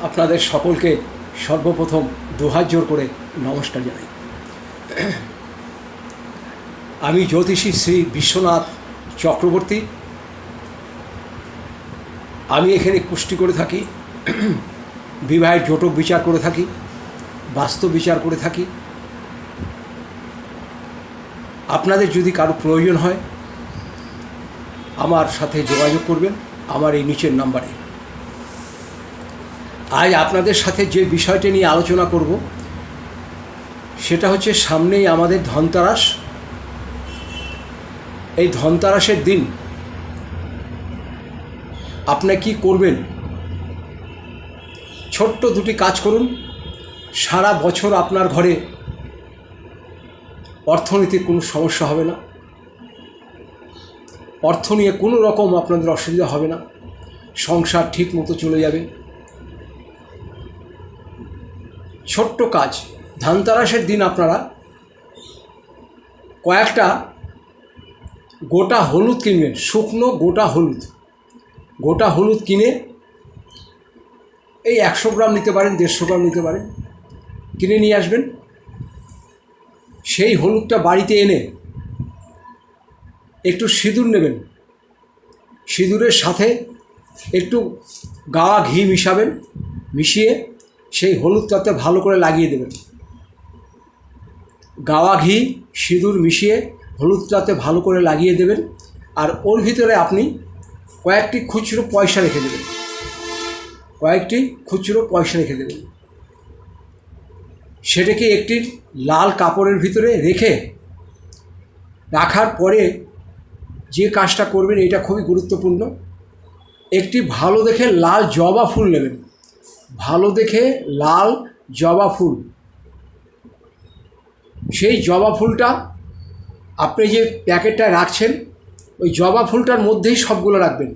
আপনাদের সকলকে সর্বপ্রথম দুহাত জোর করে নমস্কার জানাই। আমি জ্যোতিষী শ্রী বিশ্বনাথ চক্রবর্তী। আমি এখানে কুষ্টি করে থাকি, বিবাহের জটক বিচার করে থাকি, বাস্তব বিচার করে থাকি। আপনাদের যদি কারো প্রয়োজন হয় আমার সাথে যোগাযোগ করবেন আমার এই নিচের নাম্বারে। আজ আপনাদের সাথে যে বিষয়টি নিয়ে আলোচনা করব সেটা হচ্ছে সামনেই আমাদের ধনতেরাস। এই ধনতেরাসের দিন আপনি কি করবেন? ছোট্ট দুটি কাজ করুন, সারা বছর আপনার ঘরে অর্থনৈতিক কোনো সমস্যা হবে না, অর্থ নিয়ে কোনো রকম আপনাদের অসুবিধা হবে না, সংসার ঠিক মতো চলে যাবে। ছোট্ট কাজ, ধনতেরাসের দিন আপনারা কয়েকটা গোটা হলুদ কিনবেন, শুকনো গোটা হলুদ কিনে এই 100 গ্রাম নিতে পারেন, 150 গ্রাম নিতে পারেন, কিনে নিয়ে আসবেন। সেই হলুদটা বাড়িতে এনে একটু সিঁদুর নেবেন, সিঁদুরের সাথে একটু গাওয়া ঘি মিশাবেন, মিশিয়ে সেই হলুদটাতে ভালো করে লাগিয়ে দেবেন। গাওয়া ঘি সিঁদুর মিশিয়ে হলুদটাতে ভালো করে লাগিয়ে দেবেন। আর ওর ভিতরে আপনি কয়েকটি খুচরো পয়সা রেখে দেবেন, সেটাকে একটি লাল কাপড়ের ভিতরে রাখার পরে যে কাজটা করবেন এটা খুবই গুরুত্বপূর্ণ। একটি ভালো দেখে লাল জবা ফুল নেবেন, সেই জবা ফুলটা আপনি যে প্যাকেটটা রাখছেন ওই জবা ফুলটার মধ্যেই সবগুলো রাখবেন।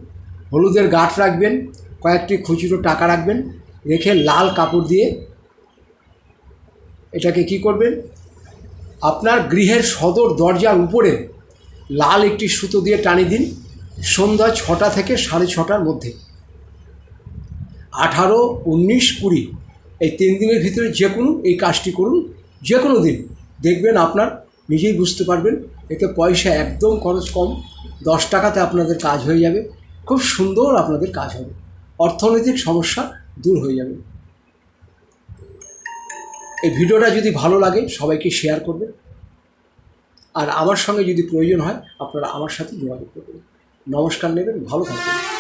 হলুদের গাঁঠ রাখবেন, কয়েকটি খুচরো টাকা রাখবেন, রেখে লাল কাপড় দিয়ে এটাকে কি করবেন, আপনার গৃহের সদর দরজার উপরে লাল একটি সুতো দিয়ে টানিয়ে দিন। সন্ধ্যা 6টা থেকে 6:30টার মধ্যে, 18, 19, 20 এই 3 দিনের ভিতরে যে কোনো এই কাজটি করুন, যে কোনো দিন। দেখবেন আপনার নিজেই বুঝতে পারবেন এতে পয়সা একদম খরচ কম, 10 টাকাতে আপনাদের কাজ হয়ে যাবে। খুব সুন্দর আপনাদের কাজ হবে, অর্থনৈতিক সমস্যা দূর হয়ে যাবে। এই ভিডিওটা যদি ভালো লাগে সবাইকে শেয়ার করবেন, আর আমার সঙ্গে যদি প্রয়োজন হয় আপনারা আমার সাথে যোগাযোগ করবেন। নমস্কার নেবেন, ভালো থাকবেন।